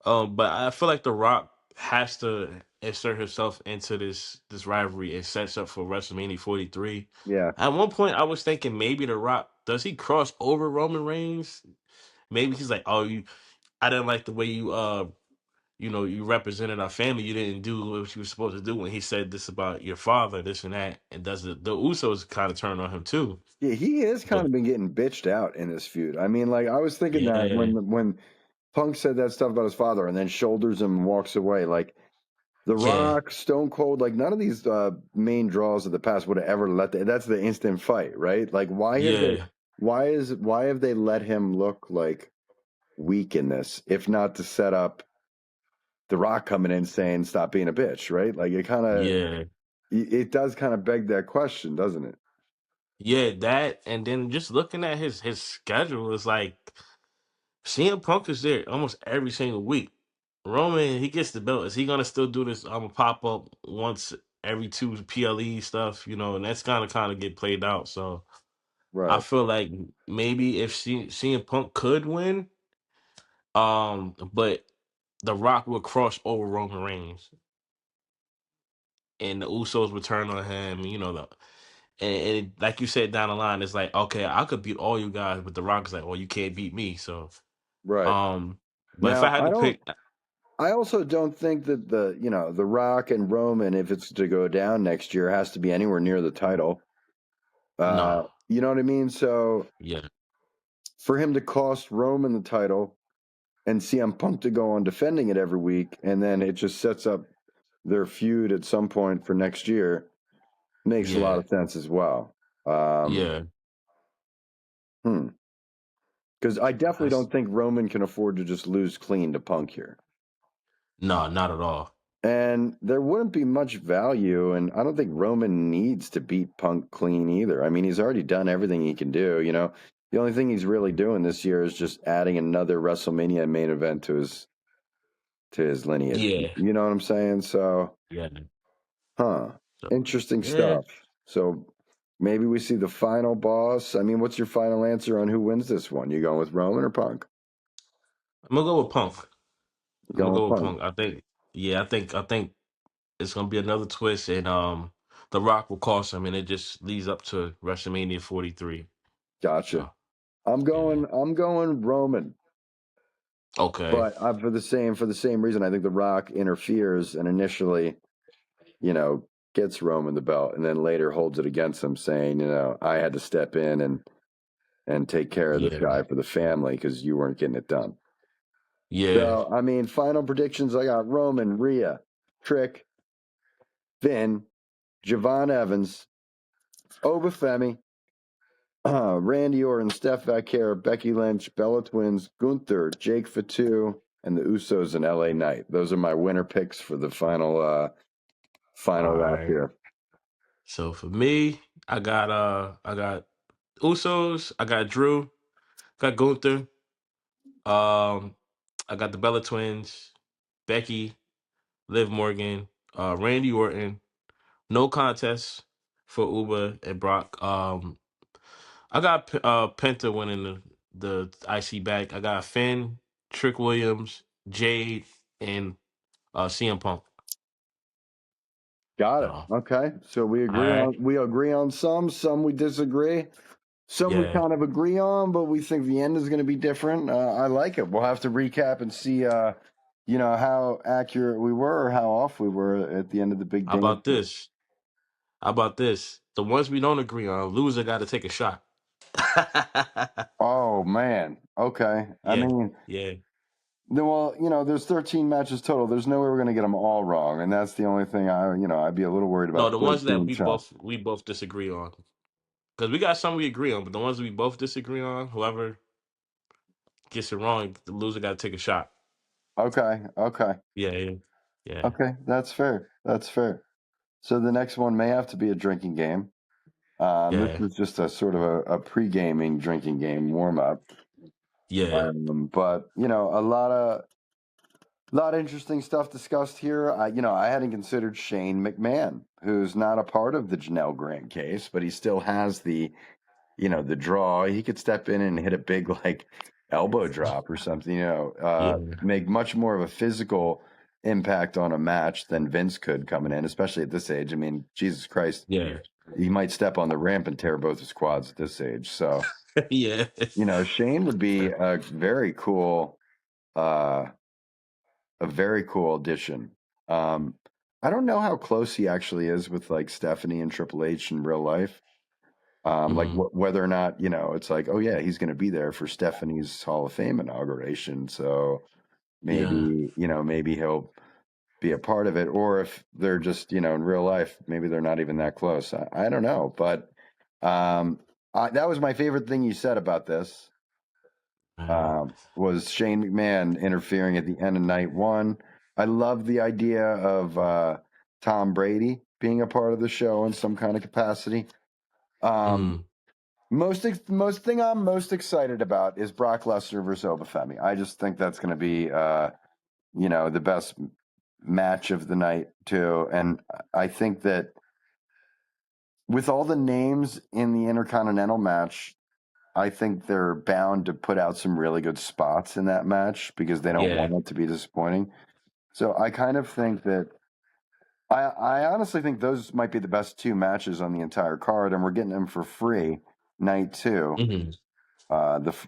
But I feel like The Rock has to insert himself into this rivalry. It sets up for WrestleMania 43. Yeah, At one point, I was thinking maybe The Rock does he cross over Roman Reigns? Maybe he's like, oh, I didn't like the way you represented our family. You didn't do what you were supposed to do when he said this about your father, this and that, and does the Usos kind of turn on him too? yeah, he has kind But of been getting bitched out in this feud. I mean, like I was thinking that yeah, when Punk said that stuff about his father, and then shoulders him and walks away, like The yeah, Rock, Stone Cold, like none of these main draws of the past would have ever that's the instant fight, right? Like yeah, why have they let him look like weak in this, if not to set up The Rock coming in saying stop being a bitch, right? Like yeah. it does kind of beg that question, doesn't it? Yeah, that and then just looking at his schedule is like CM Punk is there almost every single week. Roman, he gets the belt. Is he gonna still do this? I'm gonna pop up once every two PLE stuff, and that's gonna kind of get played out. So I Right. feel like maybe if CM Punk could win, but The Rock would cross over Roman Reigns, and the Usos would turn on him. You know, and like you said down the line, it's like, okay, I could beat all you guys, but The Rock's like, well, you can't beat me. So, Right. um, but if I Now, had to pick, I also don't think that the Rock and Roman, if it's to go down next year, has to be anywhere near the title. no, You know what I mean? So yeah, for him to cost Roman the title and CM Punk to go on defending it every week, and then it just sets up their feud at some point for next year, makes a lot yeah, of sense as well. Um, yeah, because I definitely that's, don't think Roman can afford to just lose clean to Punk here. no, not at all. And there wouldn't be much value, and I don't think Roman needs to beat Punk clean either. I mean, he's already done everything he can do. The only thing he's really doing this year is just adding another WrestleMania main event to his lineage. Yeah, You know what I'm saying? So, yeah. huh? So, Interesting yeah, stuff. So maybe we see the final boss. I mean, what's your final answer on who wins this one? You going with Roman or Punk? I'm gonna go with Punk. You I'm gonna going with go with Punk? Punk. I think, yeah, I think it's gonna be another twist, and The Rock will cost him, and it just leads up to WrestleMania 43. Gotcha. So, I'm yeah, going. I'm going Roman. okay, But for the same reason, I think The Rock interferes and initially, gets Roman the belt, and then later holds it against him, saying, I had to step in and take care of this yeah, guy for the family because you weren't getting it done. yeah. So, I mean, final predictions: I got Roman, Rhea, Trick, Finn, Javon Evans, Obafemi, Randy Orton, Steph Valkyr, Becky Lynch, Bella Twins, Gunther, Jake Fatu, and the Usos and LA Knight. Those are my winner picks for the All final lap right. here. So for me, I got Usos, I got Drew, got Gunther, um, I got the Bella Twins, Becky, Liv Morgan, Randy Orton. No contest for Uber and Brock. I got Penta winning the IC back. I got Finn, Trick Williams, Jade, and CM Punk. Got it. So, Okay. So we all agree right, on we agree on some we disagree. Some we yeah, kind of agree on, but we think the end is going to be different. I like it. We'll have to recap and see how accurate we were or how off we were at the end of the big how ding. about this? How about this? The ones we don't agree on, loser got to take a shot. Oh man. Okay. I Yeah, mean, yeah. well, there's 13 matches total. There's no way we're going to get them all wrong, and that's the only thing I'd be a little worried No, about the ones that 13 shots. we both disagree on, because we got some we agree on, but the ones we both disagree on, whoever gets it wrong, the loser got to take a shot. Okay. Okay. Yeah, yeah, yeah, Okay. That's fair. That's fair. So the next one may have to be a drinking game. This yeah, is just a sort of a pre-gaming drinking game warm up. yeah, But a lot of interesting stuff discussed here. I hadn't considered Shane McMahon, who's not a part of the Janelle Grant case, but he still has the draw. He could step in and hit a big like elbow drop or something. yeah, Make much more of a physical impact on a match than Vince could coming in, especially at this age. I mean, Jesus Christ, yeah, he might step on the ramp and tear both his quads at this age. So, yeah. Shane would be uh, a very cool addition. Um, I don't know how close he actually is with like Stephanie and Triple H in real life. Like Hmm. whether or not, it's like, oh yeah, he's going to be there for Stephanie's Hall of Fame inauguration. So Yeah, maybe he'll be a part of it. Or if they're just, in real life, maybe they're not even that close. I don't know. But that was my favorite thing you said about this, uh, was Shane McMahon interfering at the end of night one. I love the idea of Tom Brady being a part of the show in some kind of capacity. Um, mm, most thing I'm most excited about is Brock Lesnar versus Obafemi. I just think that's going to be, the best match of the night too. And I think that with all the names in the Intercontinental match, I think they're bound to put out some really good spots in that match because they don't Yeah. want it to be disappointing. So I kind of think that I honestly think those might be the best two matches on the entire card, and we're getting them for free night two, Hmm.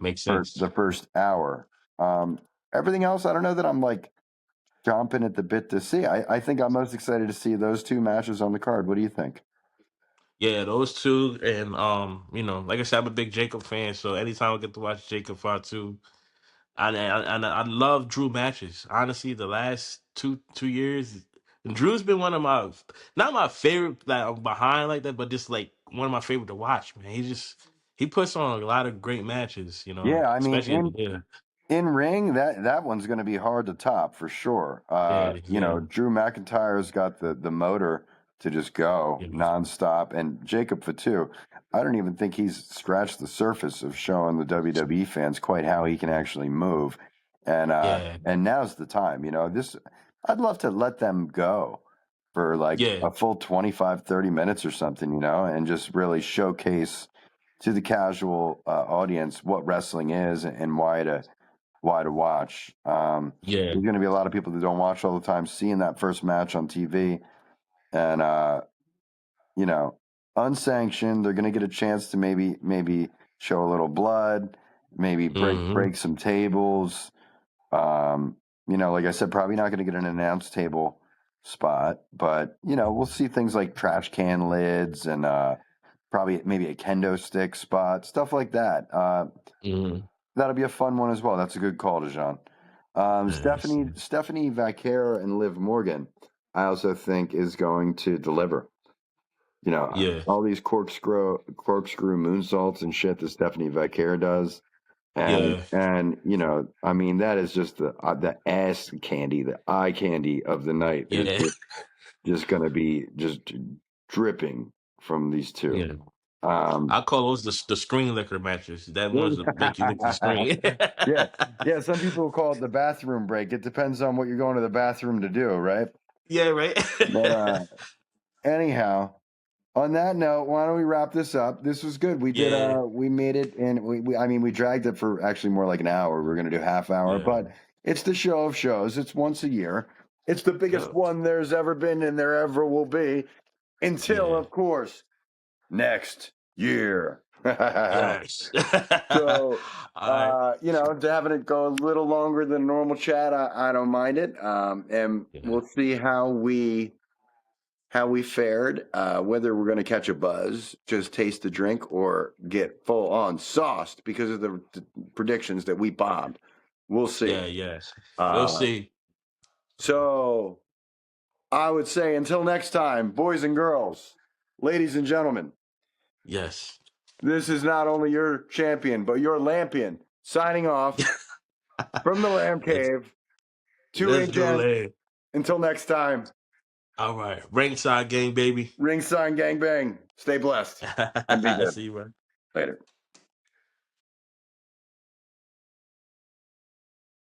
Makes for sense. the first hour. Um, Everything else, I don't know that I'm like chomping at the bit to see. I think I'm most excited to see those two matches on the card. What do you think? Yeah, those two, and like I said, I'm a big Jacob fan, so anytime I get to watch Jacob fight too, I love Drew matches. Honestly, the last two years, Drew's been one of my not my favorite that I'm behind like that, but just like one of my favorite to watch. Man, he puts on a lot of great matches. Yeah, I mean, Especially at the yeah, in ring, that one's going to be hard to top for sure. yeah, yeah, Drew McIntyre's got the motor to just go yeah, nonstop, and Jacob Fatu, I don't even think he's scratched the surface of showing the WWE fans quite how he can actually move. yeah, And now's the time. I'd love to let them go for like yeah, a full 25, 30 minutes or something, and just really showcase to the casual audience what wrestling is and why to watch. yeah, There's going to be a lot of people that don't watch all the time seeing that first match on TV, and you know, unsanctioned. They're going to get a chance to maybe show a little blood, maybe hmm, break some tables. Like I said, probably not going to get an announce table spot, but we'll see things like trash can lids and probably maybe a kendo stick spot, stuff like that. hmm. That'll be a fun one as well. That's a good call, Dejan. Yes, Stephanie Vaquera and Liv Morgan, I also think is going to deliver. yeah, All these corkscrew moonsaults and shit that Stephanie Vaquera does, yeah, and I mean that is just the ass candy, the eye candy of the night is yeah, just going to be just dripping from these two. yeah. Um, I call those the screen liquor matches. That ones that make you lick the screen. yeah, yeah. Some people call it the bathroom break. It depends on what you're going to the bathroom to do, right? Yeah, right. But anyhow, on that note, why don't we wrap this up? This was good. We did. Yeah, We made it, and I mean, we dragged it for actually more like an hour. We are going to do half hour, yeah, but it's the show of shows. It's once a year. It's the biggest yeah, one there's ever been, and there ever will be, until, yeah. of course, next year. Yes. So, All right. to having it go a little longer than normal chat, I don't mind it. And Yeah, we'll see how we fared. Whether we're going to catch a buzz, just taste the drink, or get full on sauced because of the predictions that we bombed. We'll see. yeah, yes. We'll Uh, see. so I would say until next time, boys and girls, ladies and gentlemen. Yes. This is not only your champion, but your lampion. Signing off from the Lamb Let's Cave to let's go, A-Gent. Lay. Until next time, All right. Ringside gang, baby. Ringside Gang Bang. Stay blessed and be good. See you, man. Later.